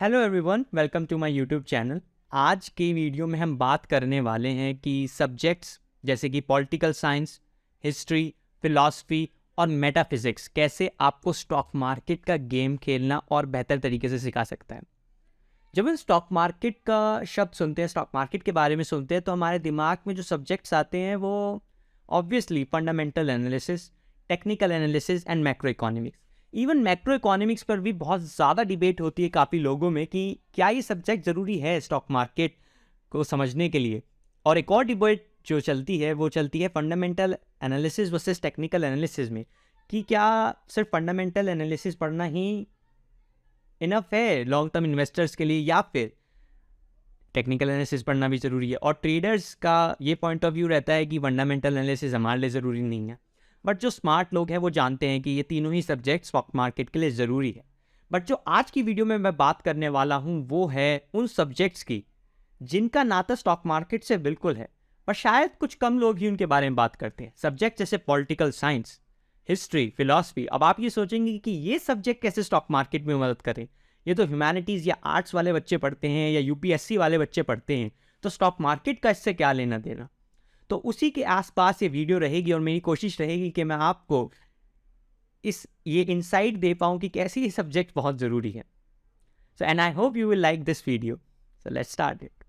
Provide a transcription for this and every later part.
Hello everyone, welcome to my YouTube channel. आज के video में हम बात करने वाले हैं कि सब्जेक्ट्स जैसे कि पॉलिटिकल साइंस, हिस्ट्री, फिलॉसफी और मेटाफिजिक्स कैसे आपको स्टॉक मार्केट का गेम खेलना और बेहतर तरीके से सिखा सकता है। जब हम स्टॉक मार्केट का शब्द सुनते हैं, स्टॉक मार्केट के बारे में सुनते हैं, तो हमारे दिमाग में जो सब्जेक्ट्स आते हैं वो obviously fundamental analysis, technical analysis and macro economics. Even macro economics पर भी बहुत ज़्यादा डिबेट होती है काफ़ी लोगों में कि क्या ये सब्जेक्ट ज़रूरी है स्टॉक मार्केट को समझने के लिए। और एक और डिबेट जो चलती है वो चलती है fundamental analysis versus technical analysis में, कि क्या सिर्फ फंडामेंटल एनालिसिस पढ़ना ही इनफ है लॉन्ग टर्म इन्वेस्टर्स के लिए, या फिर टेक्निकल एनालिसिस पढ़ना भी ज़रूरी है। और ट्रेडर्स का ये पॉइंट ऑफ व्यू रहता है कि फंडामेंटल एनालिसिस हमारे लिए ज़रूरी नहीं है। बट जो स्मार्ट लोग हैं वो जानते हैं कि ये तीनों ही सब्जेक्ट स्टॉक मार्केट के लिए ज़रूरी है। बट जो आज की वीडियो में मैं बात करने वाला हूँ वो है उन सब्जेक्ट्स की जिनका नाता स्टॉक मार्केट से बिल्कुल है, पर शायद कुछ कम लोग ही उनके बारे में बात करते हैं। सब्जेक्ट जैसे पॉलिटिकल साइंस, हिस्ट्री, फिलॉसफी। अब आप ये सोचेंगे कि ये सब्जेक्ट कैसे स्टॉक मार्केट में मदद करें, ये तो ह्यूमैनिटीज़ या आर्ट्स वाले बच्चे पढ़ते हैं या यूपीएससी वाले बच्चे पढ़ते हैं, तो स्टॉक मार्केट का इससे क्या लेना देना। तो उसी के आसपास ये वीडियो रहेगी और मेरी कोशिश रहेगी कि मैं आपको ये इंसाइट दे पाऊँ कि कैसे ये सब्जेक्ट बहुत ज़रूरी है। So and I hope you will like this video. So let's start it.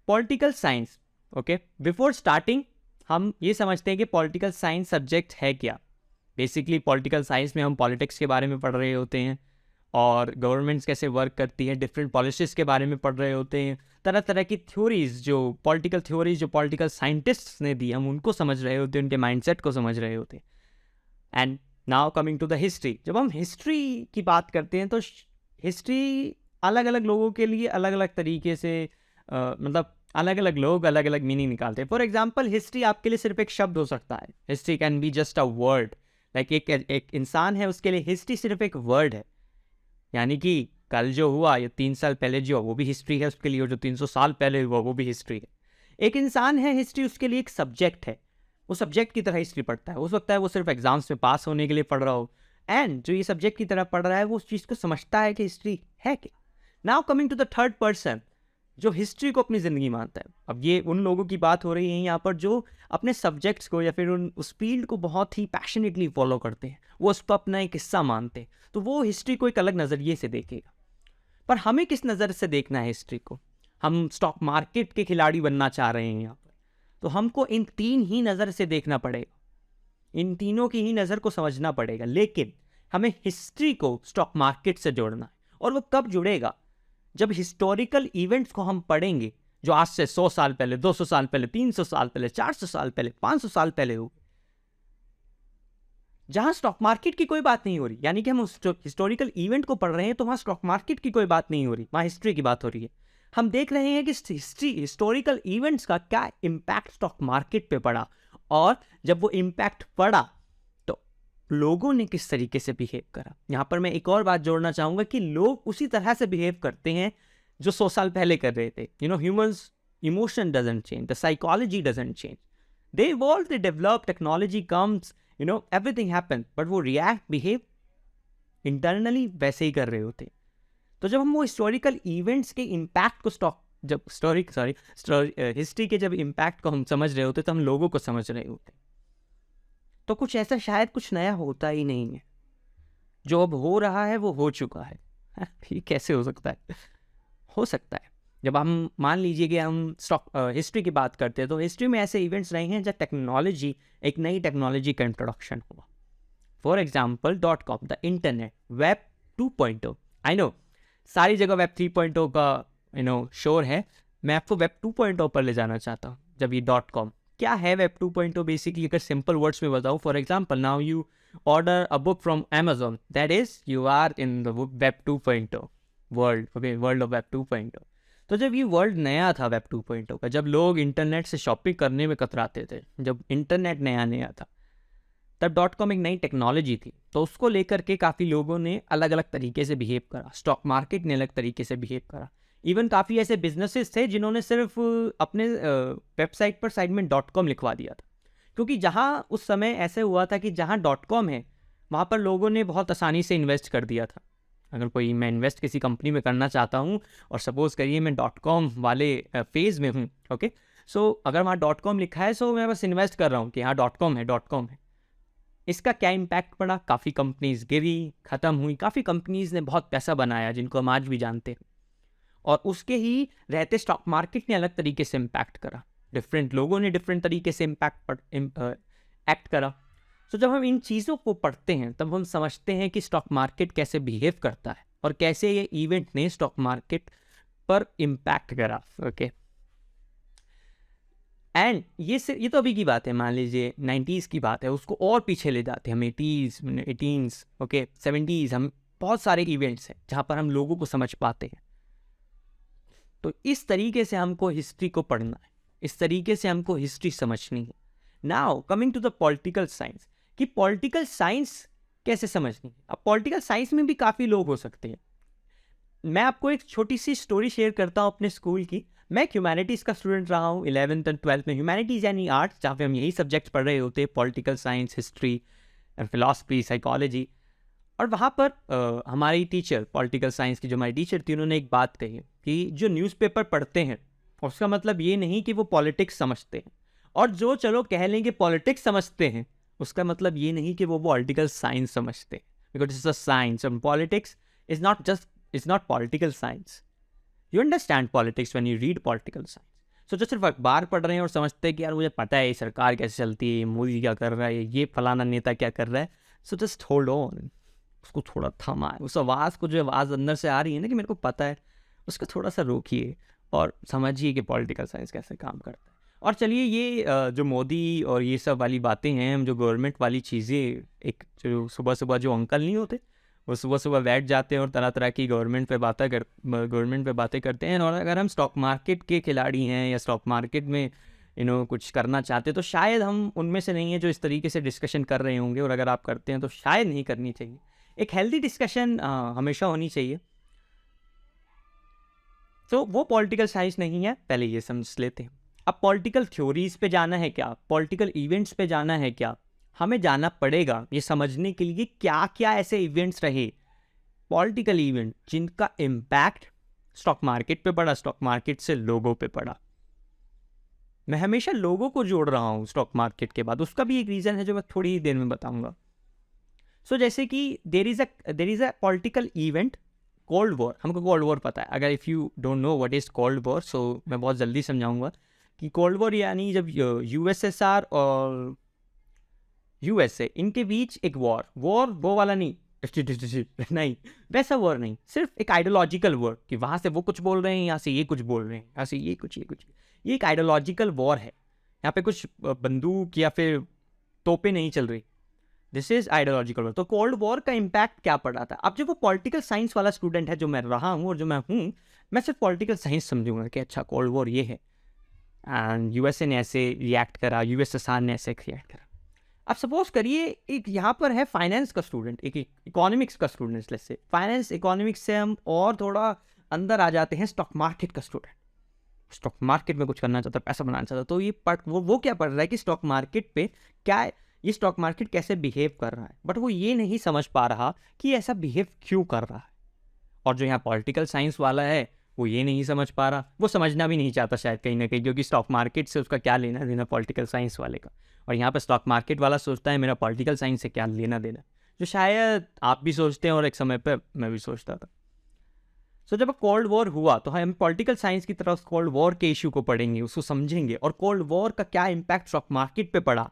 Political science. Okay, before starting हम ये समझते हैं कि पॉलिटिकल साइंस सब्जेक्ट है क्या। बेसिकली पॉलिटिकल साइंस में हम पॉलिटिक्स के बारे में पढ़ रहे होते हैं और गवर्नमेंट्स कैसे वर्क करती है, डिफरेंट पॉलिसीज़ के बारे में पढ़ रहे होते हैं, तरह तरह की थ्योरीज, जो पॉलिटिकल थ्योरीज जो पॉलिटिकल साइंटिस्ट्स ने दी, हम उनको समझ रहे होते हैं, उनके माइंडसेट को समझ रहे होते हैं। And now coming to the history. जब हम हिस्ट्री की बात करते हैं तो हिस्ट्री अलग अलग लोगों के लिए अलग अलग तरीके से मतलब अलग अलग लोग अलग अलग मीनिंग निकालते हैं। फॉर एग्जाम्पल, हिस्ट्री आपके लिए सिर्फ एक शब्द हो सकता है। History can be just a word. Like एक इंसान है, उसके लिए हिस्ट्री सिर्फ एक वर्ड है। यानी कि कल जो हुआ या 3 साल पहले जो हुआ वो भी हिस्ट्री है उसके लिए, और जो 300 साल पहले हुआ वो भी हिस्ट्री है। एक इंसान है, हिस्ट्री उसके लिए एक सब्जेक्ट है। वो सब्जेक्ट की तरह हिस्ट्री पढ़ता है। हो सकता है वो सिर्फ एग्जाम्स में पास होने के लिए पढ़ रहा हो, एंड जो ये सब्जेक्ट की तरह पढ़ रहा है वो उस चीज़ को समझता है कि हिस्ट्री है क्या। Now coming to the third person, जो हिस्ट्री को अपनी ज़िंदगी मानता है। अब ये उन लोगों की बात हो रही है यहाँ पर जो अपने सब्जेक्ट्स को या फिर उस फील्ड को बहुत ही पैशनेटली फॉलो करते हैं, वो उसको अपना एक हिस्सा मानते हैं, तो वो हिस्ट्री को एक अलग नज़रिए से देखेगा। पर हमें किस नज़र से देखना है हिस्ट्री को? हम स्टॉक मार्केट के खिलाड़ी बनना चाह रहे हैं यहाँ पर, तो हमको इन तीन ही नज़र से देखना पड़ेगा, इन तीनों की ही नज़र को समझना पड़ेगा। लेकिन हमें हिस्ट्री को स्टॉक मार्केट से जोड़ना है। और वो कब जुड़ेगा? जब हिस्टोरिकल इवेंट्स को हम पढ़ेंगे जो आज से 100 साल पहले, 200 साल पहले, 300 साल पहले, 400 साल पहले, 500 साल पहले हो, जहां स्टॉक मार्केट की कोई बात नहीं हो रही। यानी कि हम उस हिस्टोरिकल इवेंट को पढ़ रहे हैं तो वहां स्टॉक मार्केट की कोई बात नहीं हो रही, वहां हिस्ट्री की बात हो रही है। हम देख रहे हैं कि हिस्टोरिकल इवेंट्स का क्या इम्पैक्ट स्टॉक मार्केट पे पड़ा, और जब वो इम्पैक्ट पड़ा तो लोगों ने किस तरीके से बिहेव करा। यहां पर मैं एक और बात जोड़ना चाहूंगा कि लोग उसी तरह से बिहेव करते हैं जो 100 साल पहले कर रहे थे। Humans emotion doesn't change, the psychology doesn't change. They evolve, they develop, technology comes, everything happen, but वो react, behave इंटरनली वैसे ही कर रहे होते। तो जब हम वो हिस्टोरिकल इवेंट्स के इम्पैक्ट को हिस्ट्री के जब इम्पैक्ट को हम समझ रहे होते तो हम लोगों को समझ रहे होते। तो कुछ ऐसा शायद कुछ नया होता ही नहीं है। जो अब हो रहा है वो हो चुका है। ये कैसे हो सकता है? हो सकता है जब हम मान लीजिए कि हम हिस्ट्री की बात करते हैं तो हिस्ट्री में ऐसे इवेंट्स रहे हैं जब टेक्नोलॉजी, एक नई टेक्नोलॉजी का इंट्रोडक्शन हुआ। For example .com, the internet, web 2.0। I know सारी जगह वेब 3.0 का शोर है, मैं आपको वेब 2.0 पर ले जाना चाहता हूँ। जब ये .com क्या है, वेब 2.0 बेसिकली अगर सिंपल वर्ड्स में बताऊँ, for example now you order a book from Amazon, that is you are in the web 2.0 world, okay, world of web 2.0। तो जब ये वर्ल्ड नया था वेब 2.0 का, जब लोग इंटरनेट से शॉपिंग करने में कतराते थे, जब इंटरनेट नया था, तब .com एक नई टेक्नोलॉजी थी। तो उसको लेकर के काफ़ी लोगों ने अलग अलग तरीके से बिहेव करा, स्टॉक मार्केट ने अलग तरीके से बिहेव करा। इवन काफ़ी ऐसे बिजनेसेस थे जिन्होंने सिर्फ अपने वेबसाइट पर साइड में .com लिखवा दिया था, क्योंकि जहाँ उस समय ऐसे हुआ था कि जहाँ .com है वहाँ पर लोगों ने बहुत आसानी से इन्वेस्ट कर दिया था। अगर कोई मैं इन्वेस्ट किसी कंपनी में करना चाहता हूँ और सपोज करिए मैं .com वाले फेज़ में हूँ, ओके, सो अगर वहाँ .com लिखा है, सो मैं बस इन्वेस्ट कर रहा हूँ कि हाँ .com है। इसका क्या इम्पैक्ट पड़ा? काफ़ी कंपनीज गिरी, ख़त्म हुई, काफ़ी कंपनीज ने बहुत पैसा बनाया जिनको हम आज भी जानते हैं, और उसके ही रहते स्टॉक मार्केट ने अलग तरीके से इम्पैक्ट करा, डिफरेंट लोगों ने डिफरेंट तरीके से एक्ट करा। तो जब हम इन चीज़ों को पढ़ते हैं तब हम समझते हैं कि स्टॉक मार्केट कैसे बिहेव करता है और कैसे ये इवेंट ने स्टॉक मार्केट पर इम्पैक्ट करा, ओके। एंड ये तो अभी की बात है, मान लीजिए 90s की बात है, उसको और पीछे ले जाते हैं हम 80s, ओके, 70s, हम बहुत सारे इवेंट्स हैं जहाँ पर हम लोगों को समझ पाते हैं। तो इस तरीके से हमको हिस्ट्री को पढ़ना है, इस तरीके से हमको हिस्ट्री समझनी है। Now coming to the political science, कि पॉलिटिकल साइंस कैसे समझनी है। अब पॉलिटिकल साइंस में भी काफ़ी लोग हो सकते हैं। मैं आपको एक छोटी सी स्टोरी शेयर करता हूँ अपने स्कूल की। मैं ह्यूमैनिटीज़ का स्टूडेंट रहा हूँ 11th और 12th में। ह्यूमैनिटीज़ यानी आर्ट्स, जहाँ पे हम यही सब्जेक्ट्स पढ़ रहे होते हैं, political science, history, philosophy, psychology. और वहाँ पर हमारी टीचर, पॉलिटिकल साइंस की जो हमारी टीचर थी, उन्होंने एक बात कही कि जो न्यूज़पेपर पढ़ते हैं उसका मतलब ये नहीं कि वो पॉलिटिक्स समझते हैं, और जो चलो कह लेंगे पॉलिटिक्स समझते हैं उसका मतलब ये नहीं कि वो पॉलिटिकल साइंस समझते हैं, because it's a science and politics is not political science. You understand politics when you read political science. So जो सिर्फ अखबार पढ़ रहे हैं और समझते हैं कि यार मुझे पता है ये सरकार कैसे चलती है, मोदी क्या कर रहा है, ये फलाना नेता क्या कर रहा है, सो जस्ट होल्ड ऑन, उसको थोड़ा थमा है, उस आवाज़ को, जो आवाज़ अंदर से आ रही है ना कि मेरे को पता है, उसको थोड़ा सा रोकिए और समझिए कि पॉलिटिकल साइंस कैसे काम करता है। और चलिए ये जो मोदी और ये सब वाली बातें हैं, हम जो गवर्नमेंट वाली चीज़ें, एक जो सुबह सुबह जो अंकल नहीं होते, वो सुबह सुबह बैठ जाते हैं और तरह तरह की गवर्नमेंट पे बातें करते हैं। और अगर हम स्टॉक मार्केट के खिलाड़ी हैं या स्टॉक मार्केट में कुछ करना चाहते हैं, तो शायद हम उनमें से नहीं है जो इस तरीके से डिस्कशन कर रहे होंगे, और अगर आप करते हैं तो शायद नहीं करनी चाहिए। एक हेल्दी डिस्कशन हमेशा होनी चाहिए। तो वो पॉलिटिकल साइंस नहीं है, पहले ये समझ लेते हैं। अब पॉलिटिकल थ्योरीज पे जाना है क्या, पॉलिटिकल इवेंट्स पे जाना है क्या, हमें जाना पड़ेगा ये समझने के लिए क्या क्या ऐसे इवेंट्स रहे, पॉलिटिकल इवेंट, जिनका इम्पैक्ट स्टॉक मार्केट पे पड़ा, स्टॉक मार्केट से लोगों पे पड़ा। मैं हमेशा लोगों को जोड़ रहा हूँ स्टॉक मार्केट के बाद, उसका भी एक रीज़न है जो मैं थोड़ी ही देर में बताऊंगा। सो जैसे कि there is a political event, cold war. हमको कोल्ड वॉर पता है, अगर if you don't know what is cold war, so मैं बहुत जल्दी समझाऊंगा कि कोल्ड वॉर यानी जब यूएसएसआर और यूएसए इनके बीच एक वॉर वो वाला नहीं नहीं, वैसा वॉर नहीं, सिर्फ एक आइडियोलॉजिकल वॉर, कि वहाँ से वो कुछ बोल रहे हैं, यहाँ से ये कुछ बोल रहे हैं, यहाँ से ये कुछ, ये एक आइडियोलॉजिकल वॉर है। यहाँ पे कुछ बंदूक या फिर तोपें नहीं चल रही, दिस इज आइडियोलॉजिकल वॉर। तो कोल्ड वॉर का इम्पैक्ट क्या पड़ा था। अब जो वो पॉलिटिकल साइंस वाला स्टूडेंट है जो मैं रहा हूँ और जो मैं हूँ, मैं सिर्फ पॉलिटिकल साइंस समझूंगा कि अच्छा कोल्ड वॉर ये है, एंड यूएसए ने ऐसे रिएक्ट करा, यूएसएसआर ने ऐसे रिएक्ट करा। अब सपोज करिए एक यहाँ पर है फाइनेंस का स्टूडेंट, एक इकोनॉमिक्स का student, let's say finance economics से हम और थोड़ा अंदर आ जाते हैं, स्टॉक मार्केट का स्टूडेंट, स्टॉक मार्केट में कुछ करना चाहता है, पैसा बनाना चाहता है, तो ये वो क्या पढ़ रहा है कि स्टॉक मार्केट पे क्या, ये स्टॉक मार्केट कैसे बिहेव कर रहा है, बट वो ये नहीं समझ पा रहा कि ऐसा बिहेव क्यों कर रहा है। और जो यहाँ पॉलिटिकल साइंस वाला है वो ये नहीं समझ पा रहा, वो समझना भी नहीं चाहता शायद कहीं ना कहीं, क्योंकि स्टॉक मार्केट से उसका क्या लेना देना पॉलिटिकल साइंस वाले का। और यहाँ पर स्टॉक मार्केट वाला सोचता है मेरा पॉलिटिकल साइंस से क्या लेना देना, जो शायद आप भी सोचते हैं और एक समय पर मैं भी सोचता था। सो जब कोल्ड वॉर हुआ तो हम पॉलिटिकल साइंस की तरफ कोल्ड वॉर के इशू को पढ़ेंगे, उसको समझेंगे, और कोल्ड वॉर का क्या इम्पैक्ट स्टॉक मार्केट पे पड़ा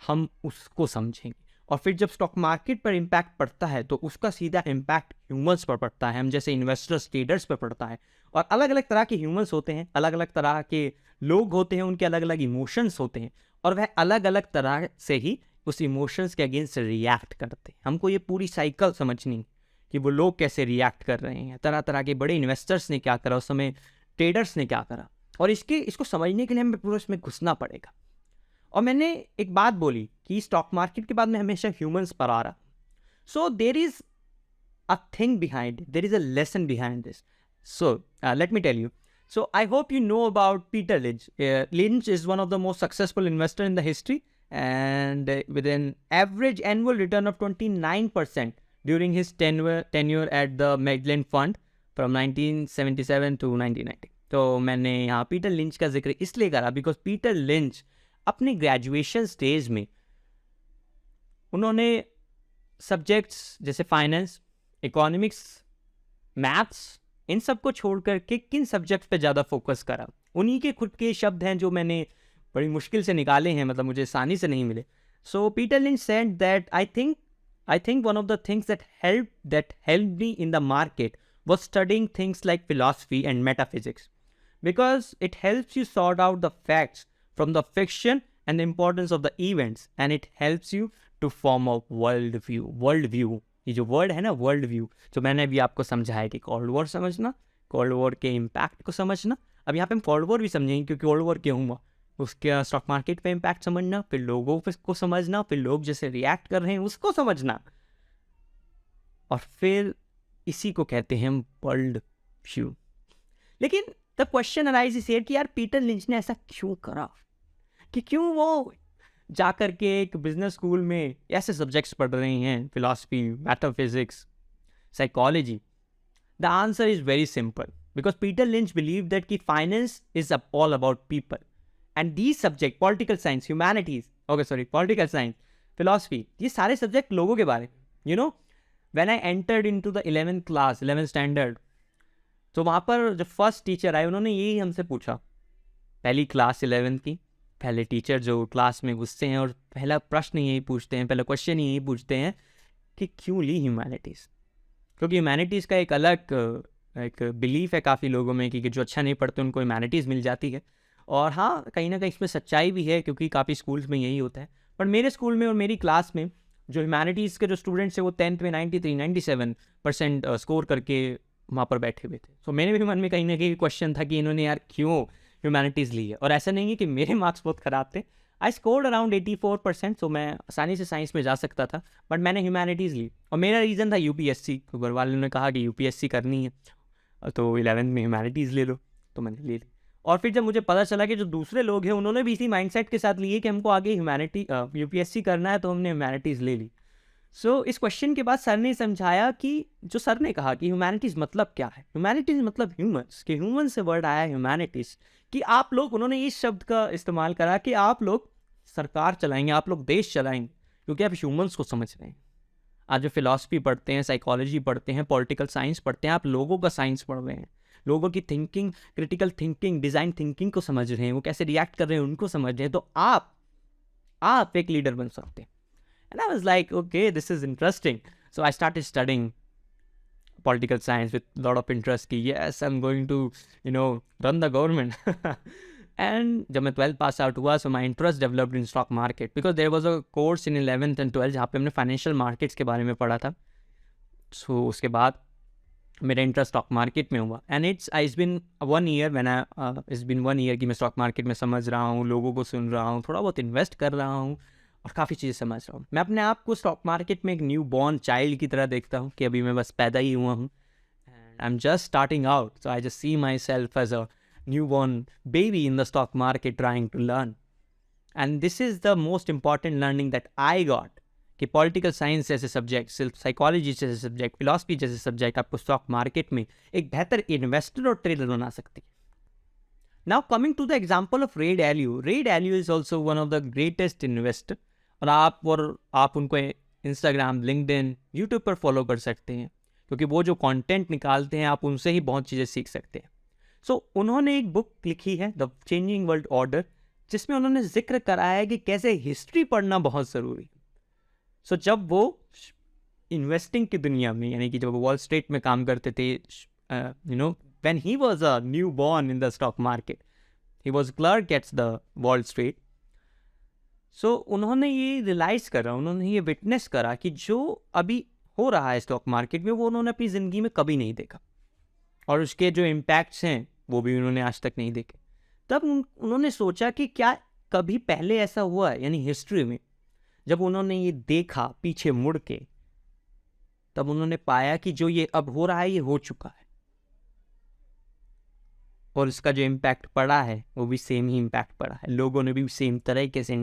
हम उसको समझेंगे। और फिर जब स्टॉक मार्केट पर इम्पैक्ट पड़ता है तो उसका सीधा इम्पैक्ट ह्यूमंस पर पड़ता है, हम जैसे इन्वेस्टर्स, ट्रेडर्स पर पड़ता है। और अलग अलग तरह के ह्यूमंस होते हैं, अलग अलग तरह के लोग होते हैं, उनके अलग अलग इमोशंस होते हैं, और वह अलग अलग तरह से ही उस इमोशंस के अगेंस्ट रिएक्ट करते हैं। हमको ये पूरी साइकिल समझनी कि वो लोग कैसे रिएक्ट कर रहे हैं, तरह तरह के बड़े इन्वेस्टर्स ने क्या करा उस समय, ट्रेडर्स ने क्या करा, और इसको समझने के लिए हमें पूरा इसमें घुसना पड़ेगा। और मैंने एक बात बोली कि स्टॉक मार्केट के बाद मैं हमेशा ह्यूमंस पर आ रहा, so there is a thing behind, there is a lesson behind this. So let me tell you. So I hope you know about Peter Lynch. Lynch is one of the most successful investor in the history, and with an average annual return of 29% during his tenure at the Magellan fund from 1977 to 1990। तो मैंने यहाँ Peter lynch का जिक्र इसलिए करा because Peter lynch अपने graduation stage में उन्होंने सब्जेक्ट्स जैसे फाइनेंस, इकोनॉमिक्स, मैथ्स, इन सब को छोड़ करके किन सब्जेक्ट्स पे ज़्यादा फोकस करा। उन्हीं के खुद के शब्द हैं जो मैंने बड़ी मुश्किल से निकाले हैं, मतलब मुझे आसानी से नहीं मिले। So Peter Lynch said that I think one of the things that helped me in the market was studying things like philosophy and metaphysics, because it helps you sort out the facts from the fiction and the importance of the events, and it helps you to form a world view। ये जो word है ना, world view, जो मैंने अभी आपको समझाया कि कोल्ड वॉर समझना, कोल्ड वॉर के इम्पैक्ट को समझना। अब यहाँ पे हम कोल्ड वॉर भी समझेंगे क्योंकि कोल्ड वॉर क्यों हुआ, उसके स्टॉक मार्केट पे इम्पैक्ट समझना, फिर लोगों को समझना, फिर लोग जैसे रिएक्ट कर रहे हैं उसको समझना, और फिर इसी को कहते हैं हम वर्ल्ड व्यू। लेकिन the question arise is here कि यार पीटर लिंच ने ऐसा क्यों करा, कि क्यों वो जाकर के एक बिजनेस स्कूल में ऐसे सब्जेक्ट्स पढ़ रहे हैं, philosophy, metaphysics, psychology. The answer is very simple, because Peter Lynch believe that कि finance is all about people, and these subject political science, humanities, political science, philosophy, ये सारे सब्जेक्ट लोगों के बारे में। You know when I entered into the 11th standard, तो वहाँ पर जो फर्स्ट टीचर आए उन्होंने यही हमसे पूछा, पहली क्लास 11th की, पहले टीचर जो क्लास में घुसते हैं और पहला प्रश्न यही पूछते हैं, पहला क्वेश्चन यही पूछते हैं कि क्यों ली ह्यूमैनिटीज़। क्योंकि ह्यूमैनिटीज़ का एक अलग एक बिलीफ है काफ़ी लोगों में कि जो अच्छा नहीं पढ़ते उनको ह्यूमैनिटीज़ मिल जाती है, और हाँ कहीं ना कहीं इसमें सच्चाई भी है क्योंकि काफ़ी स्कूल्स में यही होता है। पर मेरे स्कूल में और मेरी क्लास में जो ह्यूमैनिटीज़ के जो स्टूडेंट्स थे वो 10th में 93-97% स्कोर करके वहाँ पर बैठे हुए थे। तो मेरे भी मन में कहीं ना कहीं क्वेश्चन था कि इन्होंने यार क्यों ह्यूमैनिटीज़ ली है। और ऐसा नहीं है कि मेरे मार्क्स बहुत ख़राब थे, आई स्कोर्ड अराउंड 84%, तो मैं आसानी से साइंस में जा सकता था, बट मैंने ह्यूमैनिटीज़ ली। और मेरा रीज़न था यूपीएससी, तो घर वालों ने कहा कि यूपीएससी करनी है तो 11th में ह्यूमैनिटीज़ ले लो, तो मैंने ले ली। और फिर जब मुझे पता चला कि जो दूसरे लोग हैं उन्होंने भी इसी माइंडसेट के साथ लिए कि हमको आगे यूपीएससी करना है, तो हमने ह्यूमैनिटीज़ ले ली। सो इस क्वेश्चन के बाद सर ने समझाया कि जो सर ने कहा कि ह्यूमैनिटीज़ मतलब क्या है, ह्यूमैनिटीज़ मतलब ह्यूमंस, कि ह्यूमन से वर्ड आया ह्यूमैनिटीज़, कि आप लोग, उन्होंने इस शब्द का इस्तेमाल करा कि आप लोग सरकार चलाएंगे, आप लोग देश चलाएंगे, क्योंकि आप ह्यूमंस को समझ रहे हैं। आज जो फिलॉसफी पढ़ते हैं, साइकोलॉजी पढ़ते हैं, पॉलिटिकल साइंस पढ़ते हैं, आप लोगों का साइंस पढ़ रहे हैं, लोगों की thinking, critical thinking, design thinking को समझ रहे हैं, वो कैसे रिएक्ट कर रहे हैं उनको समझ रहे हैं, तो आप एक लीडर बन सकते हैं। And I was like, okay, this is interesting. So I started studying political science with a lot of interest. Ki, yes, I'm going to, run the government. And जब मैं 12th pass out हुआ, so my interest developed in stock market because there was a course in 11th and 12th जहाँ पे हमने financial markets के बारे में पढ़ा था. So उसके बाद मेरा इंटरेस्ट स्टॉक मार्केट में हुआ, and it's been 1 year it's been 1 year कि मैं स्टॉक मार्केट में समझ रहा हूँ, लोगों को सुन रहा हूँ, थोड़ा बहुत इन्वेस्ट कर रहा हूँ और काफ़ी चीज़ें समझ रहा हूँ। मैं अपने आप को स्टॉक मार्केट में एक न्यू बॉर्न चाइल्ड की तरह देखता हूँ कि अभी मैं बस पैदा ही हुआ हूँ, and I am just starting out, so I just see myself as a newborn baby in the stock market trying to learn. And this is the most important learning that I got, कि political science जैसे subject, psychology जैसे subject, philosophy जैसे subject आपको stock market में एक बेहतर investor और trader बना सकती है। Now coming to the example of Ray Dalio is also one of the greatest investor, और आप उनको इंस्टाग्राम, लिंक्डइन, यूट्यूब पर फॉलो कर सकते हैं, क्योंकि वो जो कंटेंट निकालते हैं आप उनसे ही बहुत चीज़ें सीख सकते हैं। सो उन्होंने एक बुक लिखी है, द चेंजिंग वर्ल्ड ऑर्डर, जिसमें उन्होंने जिक्र कराया है कि कैसे हिस्ट्री पढ़ना बहुत ज़रूरी है। सो जब वो इन्वेस्टिंग की दुनिया में, यानी कि जब वो वॉल स्ट्रीट में काम करते थे, when he was a newborn in the stock market, he was clerk at the Wall Street. सो उन्होंने ये रियलाइज़ करा, उन्होंने ये विटनेस करा कि जो अभी हो रहा है स्टॉक मार्केट में, वो उन्होंने अपनी ज़िंदगी में कभी नहीं देखा, और उसके जो इम्पैक्ट्स हैं वो भी उन्होंने आज तक नहीं देखे। तब उन्होंने सोचा कि क्या कभी पहले ऐसा हुआ है, यानी हिस्ट्री में। जब उन्होंने ये देखा पीछे मुड़ के, तब उन्होंने पाया कि जो ये अब हो रहा है ये हो चुका है, और इसका जो इम्पैक्ट पड़ा है वो भी सेम ही इम्पैक्ट पड़ा है, लोगों ने भी सेम तरीके से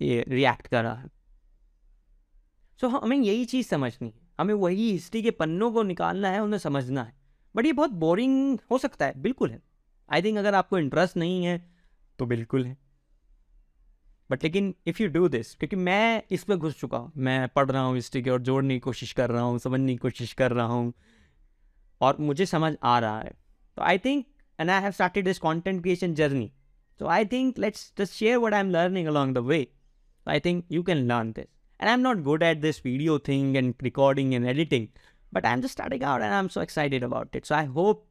रिएक्ट करा है। सो हमें यही चीज़ समझनी है, हमें वही हिस्ट्री के पन्नों को निकालना है, उन्हें समझना है। बट ये बहुत बोरिंग हो सकता है, बिल्कुल है। आई थिंक अगर आपको इंटरेस्ट नहीं है तो बिल्कुल है। बट लेकिन इफ़ यू डू दिस, क्योंकि मैं इस पर घुस चुका हूँ, मैं पढ़ रहा हूँ हिस्ट्री की और जोड़ने की कोशिश कर रहा हूँ, समझने की कोशिश कर रहा हूँ, और मुझे समझ आ रहा है। तो I think and I have started this content creation journey, so I think let's just share what I'm learning along the way. I think you can learn this. And I'm not good at this video thing and recording and editing, but I'm just starting out and I'm so excited about it. So I hope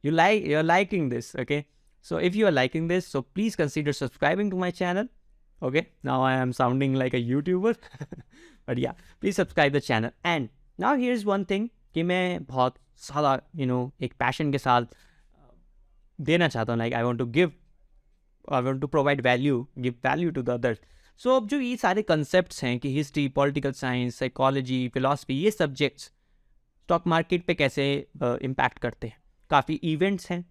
you're liking this, okay? So if you are liking this, so please consider subscribing to my channel. Okay? Now I am sounding like a YouTuber. But yeah, please subscribe the channel. And now here's one thing कि मैं बहुत सारा एक passion के साथ देना चाहता हूँ, like I want to give, I want to provide value, give value to the others. So अब जो ये सारे concepts हैं कि history, political science, psychology, philosophy, ये सब्जेक्ट्स स्टॉक मार्केट पे कैसे इम्पैक्ट करते हैं, काफ़ी इवेंट्स हैं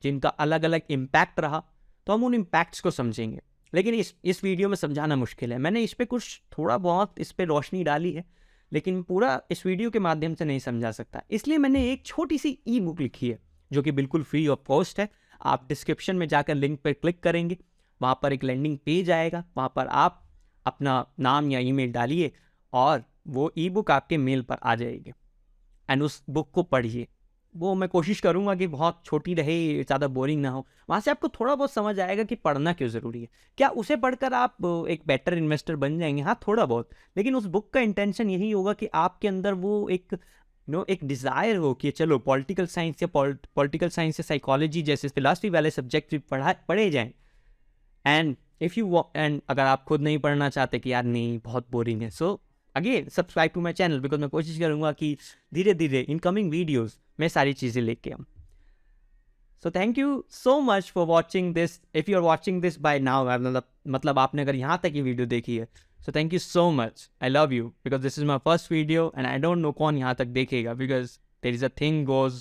जिनका अलग अलग इम्पैक्ट रहा, तो हम उन इम्पैक्ट्स को समझेंगे। लेकिन इस वीडियो में समझाना मुश्किल है। मैंने इस पर कुछ थोड़ा बहुत इस पर रोशनी डाली है, लेकिन पूरा इस वीडियो के माध्यम से नहीं समझा सकता। इसलिए मैंने एक छोटी सी ई बुक लिखी है जो कि बिल्कुल फ्री ऑफ कॉस्ट है। आप डिस्क्रिप्शन में जाकर लिंक पर क्लिक करेंगे, वहाँ पर एक लैंडिंग पेज आएगा, वहाँ पर आप अपना नाम या ईमेल डालिए और वो ई बुक आपके मेल पर आ जाएगी। एंड उस बुक को पढ़िए। वो मैं कोशिश करूँगा कि बहुत छोटी रहे, ज़्यादा बोरिंग ना हो। वहाँ से आपको थोड़ा बहुत समझ आएगा कि पढ़ना क्यों ज़रूरी है। क्या उसे पढ़कर आप एक बेटर इन्वेस्टर बन जाएंगे? हाँ, थोड़ा बहुत। लेकिन उस बुक का इंटेंशन यही होगा कि आपके अंदर वो एक एक डिज़ायर हो कि चलो पॉलिटिकल साइंस या साइकोलॉजी जैसे फिलॉसफी वाले सब्जेक्ट भी पढ़े जाएं। एंड एंड अगर आप खुद नहीं पढ़ना चाहते कि यार नहीं बहुत बोरिंग है, so again subscribe to my channel, because मैं कोशिश करूँगा कि धीरे धीरे इन कमिंग वीडियोज़ में सारी चीज़ें लेके आऊँ। So thank you so much for watching this. If you are watching this by now, मतलब आपने अगर यहाँ तक ये वीडियो देखी है, so thank you so much. I love you because this is my first video and I don't know कौन यहाँ तक देखेगा, because there is a thing goes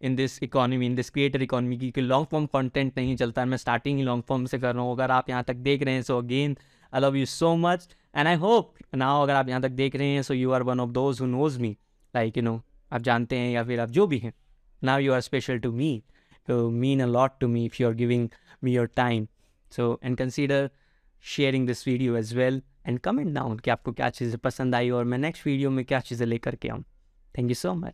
in this economy, in this creator economy कि long form content नहीं चलता। मैं starting ही long form से कर रहा हूँ। अगर आप यहाँ तक देख रहे हैं, so again I love you so much and I hope now अगर आप यहाँ तक देख रहे हैं, so you are one of those who knows me, like आप जानते हैं या फिर आप जो भी हैं, now you are special to me, so mean a lot to me if you are giving me your time. So and consider sharing this video as well and comment down कि आपको क्या चीज़ें पसंद आई और मैं नेक्स्ट वीडियो में क्या चीज़ें लेकर के आऊँ। Thank you so much.